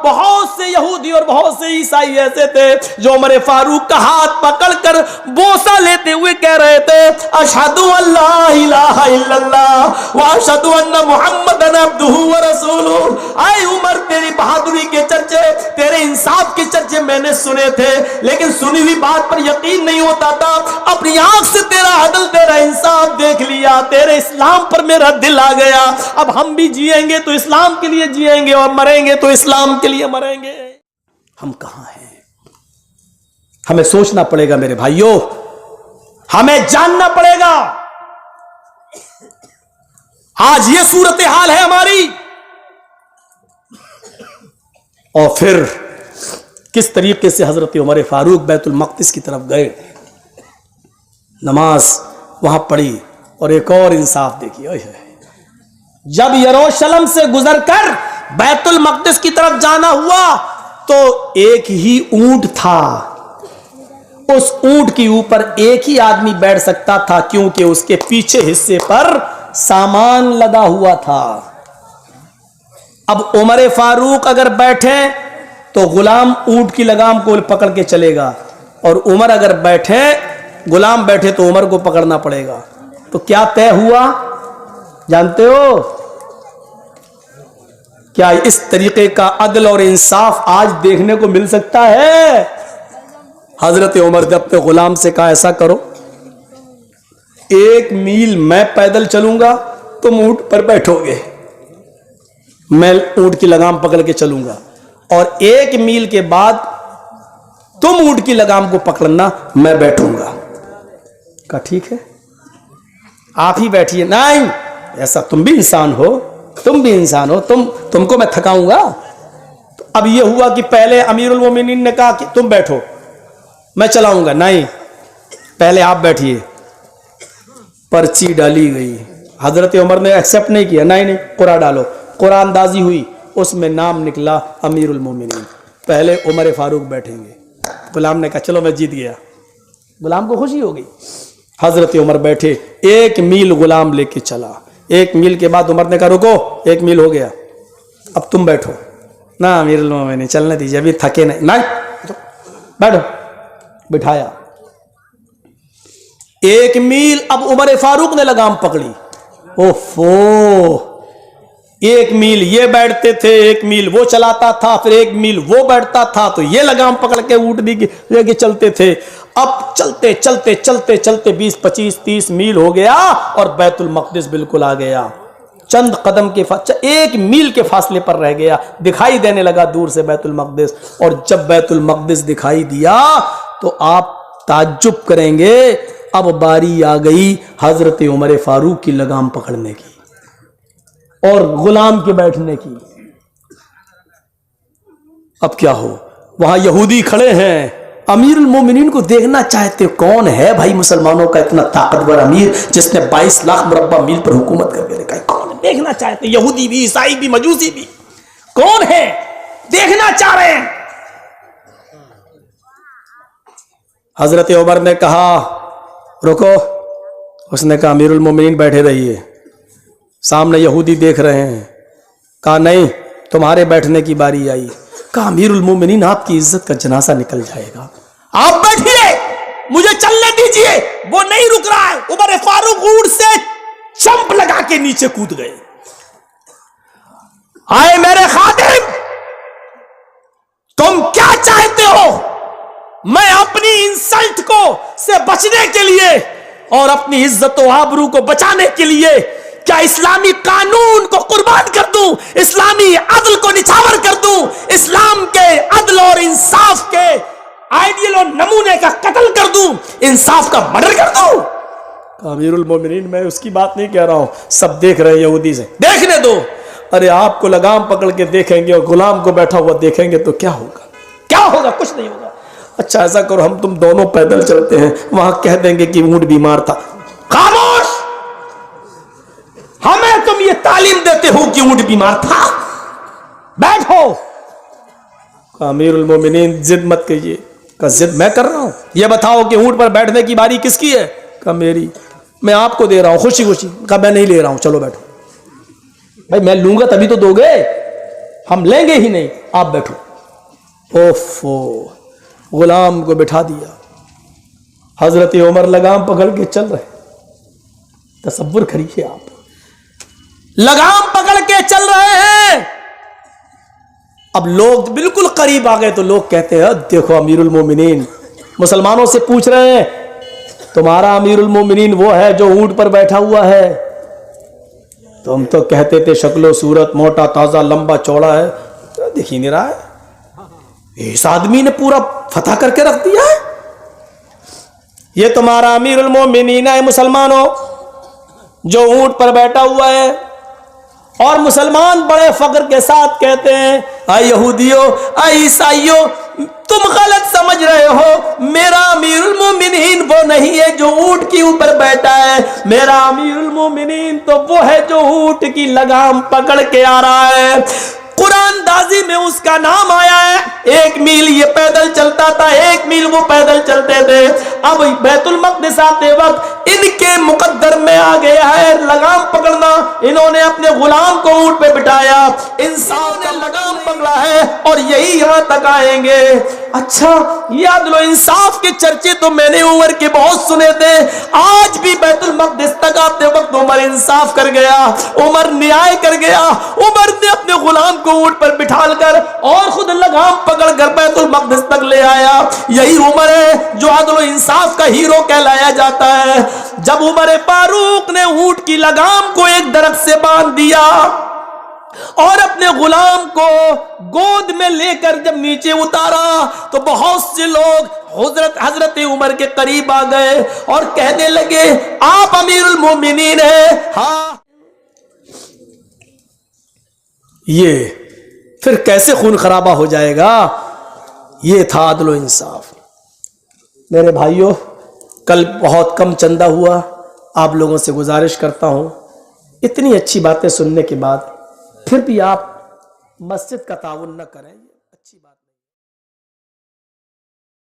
بہت سے یہودی اور بہت سے عیسائی ایسے تھے جو عمر فاروق کا ہاتھ پکڑ کر بوسہ لیتے ہوئے کہہ رہے تھے اشہد ان لا الہ الا اللہ واشہد ان محمدن عبدہ ورسولہ. اے عمر تیری بہادری کے چرچے تیرے انصاف کے چرچے میں نے سنے تھے لیکن سنی ہوئی بات پر یقین نہیں ہوتا تھا. اپنی آنکھ سے تیرا عدل تیرا انصاف دیکھ لیا, تیرے اسلام پر میرا دل آ گیا. اب ہم بھی جیئیں گے تو اسلام کے لیے جیئیں گے اور مریں گے تو اسلام کے لیے مریں گے. ہم کہاں ہیں؟ ہمیں سوچنا پڑے گا میرے بھائیوں, ہمیں جاننا پڑے گا. آج یہ صورتحال ہے ہماری, اور پھر کس طریقے سے حضرت عمر فاروق بیت المقدس کی طرف گئے, نماز وہاں پڑھی, اور ایک اور انصاف دیکھیے. جب یروشلم سے گزر کر بیت المقدس کی طرف جانا ہوا تو ایک ہی اونٹ تھا. اس اونٹ کے اوپر ایک ہی آدمی بیٹھ سکتا تھا کیونکہ اس کے پیچھے حصے پر سامان لدا ہوا تھا. اب عمر فاروق اگر بیٹھے تو غلام اونٹ کی لگام کو پکڑ کے چلے گا, اور عمر اگر بیٹھے غلام بیٹھے تو عمر کو پکڑنا پڑے گا. تو کیا طے ہوا جانتے ہو؟ کیا اس طریقے کا عدل اور انصاف آج دیکھنے کو مل سکتا ہے؟ حضرت عمر نے اپنے غلام سے کہا ایسا کرو, 1 میل میں پیدل چلوں گا, تم اونٹ پر بیٹھو گے, میں اونٹ کی لگام پکڑ کے چلوں گا, اور 1 میل کے بعد تم اونٹ کی لگام کو پکڑنا, میں بیٹھوں گا. کہا ٹھیک ہے آپ ہی بیٹھیے. نہیں, ایسا تم بھی انسان ہو, تم بھی انسان ہو, تم کو میں تھکاؤں گا. تو اب یہ ہوا کہ پہلے امیر المومنین نے کہا کہ تم بیٹھو میں چلاؤں گا. نہیں, پہلے آپ بیٹھیے. پرچی ڈالی گئی, حضرت عمر نے ایکسپٹ نہیں کیا. نہیں قرآن ڈالو. قرآن اندازی ہوئی, اس میں نام نکلا امیر المومنین. پہلے عمر فاروق بیٹھیں گے. غلام نے کہا چلو میں جیت گیا. غلام کو خوشی ہو گئی. حضرت عمر بیٹھے, 1 میل غلام لے کے چلا. 1 میل کے بعد عمر نے کہا رکو, 1 میل ہو گیا, اب تم بیٹھو. نہ امیر المومنین چلنے دیجیے, ابھی تھکے نہیں. بیٹھو. بٹھایا. 1 میل اب عمر فاروق نے لگام پکڑی. اوفو, 1 میل یہ بیٹھتے تھے, 1 میل وہ چلاتا تھا, پھر 1 میل وہ بیٹھتا تھا, تو یہ لگام پکڑ کے اونٹ بھی لے کے چلتے تھے. اب چلتے چلتے چلتے چلتے 20 25 30 میل ہو گیا اور بیت المقدس بالکل آ گیا. چند قدم کے 1 میل کے فاصلے پر رہ گیا. دکھائی دینے لگا دور سے بیت المقدس, اور جب بیت المقدس دکھائی دیا تو آپ تعجب کریں گے. اب باری آ گئی حضرت عمر فاروق کی لگام پکڑنے کی اور غلام کے بیٹھنے کی. اب کیا ہو؟ وہاں یہودی کھڑے ہیں, امیر المومنین کو دیکھنا چاہتے. کون ہے بھائی مسلمانوں کا اتنا طاقتور امیر جس نے 22 لاکھ مربع میل پر حکومت کر کے رکھا ہے؟ کون دیکھنا چاہتے؟ یہودی بھی, عیسائی بھی, مجوسی بھی. کون ہے دیکھنا چاہ رہے ہیں. حضرت عمر نے کہا رکو. اس نے کہا امیر المومنین بیٹھے رہیے, سامنے یہودی دیکھ رہے ہیں. کہا نہیں, تمہارے بیٹھنے کی باری آئی. کہا امیر المومنین آپ کی عزت کا جنازہ نکل جائے گا, آپ بیٹھیے, مجھے چلنے دیجئے. وہ نہیں رک رہا ہے. عمر فاروق اونٹ سے چمپ لگا کے نیچے کود گئے. آئے میرے خادم, تم کیا چاہتے ہو؟ میں اپنی انسلٹ کو سے بچنے کے لیے اور اپنی عزت و آبرو کو بچانے کے لیے کیا اسلامی قانون کو قربان کر دوں, اسلامی عدل کو نچھاور کر دوں, اسلام کے عدل اور انصاف کے آئیڈیل اور نمونے کا قتل کر دوں, انصاف کا مرڈر کر دوں؟ امیر المومنین میں اس کی بات نہیں کہہ رہا ہوں, سب دیکھ رہے ہیں یہودی سے, دیکھنے دو. ارے آپ کو لگام پکڑ کے دیکھیں گے اور غلام کو بیٹھا ہوا دیکھیں گے تو کیا ہوگا؟ کیا ہوگا؟ کچھ نہیں ہوگا. اچھا ایسا کرو, ہم تم دونوں پیدل چلتے ہیں, وہاں کہہ دیں گے کہ اونٹ بیمار تھا. خاموش, ہمیں تم یہ تعلیم دیتے ہو کہ اونٹ بیمار تھا؟ بیٹھو. امیر المومنین ضد مت کیجیے. کہ ضد میں کر رہا ہوں؟ یہ بتاؤ کہ اونٹ پر بیٹھنے کی باری کس کی ہے؟ کہ میری. میں آپ کو دے رہا ہوں خوشی خوشی. کہ میں نہیں لے رہا ہوں, چلو بیٹھو. بھائی میں لوں گا تبھی تو دو گے. ہم لیں گے ہی نہیں, آپ بیٹھو. اوفو, غلام کو بٹھا دیا. حضرت عمر لگام پکڑ کے چل رہے. تصور کریے آپ, لگام پکڑ کے چل رہے ہیں. اب لوگ بالکل قریب آ گئے تو لوگ کہتے ہیں دیکھو امیر المومنین, مسلمانوں سے پوچھ رہے ہیں تمہارا امیر المومنین وہ ہے جو اونٹ پر بیٹھا ہوا ہے؟ تم تو کہتے تھے شکل و صورت موٹا تازہ لمبا چوڑا ہے, دیکھ ہی نہیں رہا ہے, اس آدمی نے پورا فتح کر کے رکھ دیا ہے. یہ تمہارا امیر المومنین ہے مسلمانوں جو اونٹ پر بیٹھا ہوا ہے. اور مسلمان بڑے فخر کے ساتھ کہتے ہیں اے یہودیوں, اے عیسائیوں, تم غلط سمجھ رہے ہو, میرا امیر المومنین وہ نہیں ہے جو اونٹ کے اوپر بیٹھا ہے, میرا امیر المومنین تو وہ ہے جو اونٹ کی لگام پکڑ کے آ رہا ہے. قرآن دازی میں اس کا نام آیا ہے. 1 میل یہ پیدل چلتا تھا, 1 میل وہ پیدل چلتے تھے. اب بیت المقدس آتے وقت ان کے مقدر میں آ گیا ہے لگام پکڑنا. انہوں نے اپنے غلام کو اونٹ پہ بٹھایا, انسان نے لگام پکڑا ہے اور یہی یہاں تک آئیں گے. اچھا, یہ عدل و انصاف کے چرچے تو میں نے عمر کے بہت سنے تھے. آج بھی بیت المقدس تک آتے وقت عمر انصاف کر گیا, عمر نیائے کر گیا. عمر نے اپنے غلام کو اونٹ پر بٹھا کر اور خود لگام پکڑ کر بیت المقدس تک لے آیا. یہی عمر ہے جو عدل و انصاف کا ہیرو کہلایا جاتا ہے. جب عمر فاروق نے اونٹ کی لگام کو ایک درخت سے باندھ دیا اور اپنے غلام کو گود میں لے کر جب نیچے اتارا تو بہت سے لوگ حضرت عمر کے قریب آ گئے اور کہنے لگے آپ امیر المومنین ہیں. ہاں, یہ پھر کیسے خون خرابہ ہو جائے گا؟ یہ تھا عدل و انصاف. میرے بھائیوں, کل بہت کم چندہ ہوا. آپ لوگوں سے گزارش کرتا ہوں اتنی اچھی باتیں سننے کے بعد پھر بھی آپ مسجد کا تعاون نہ کریں.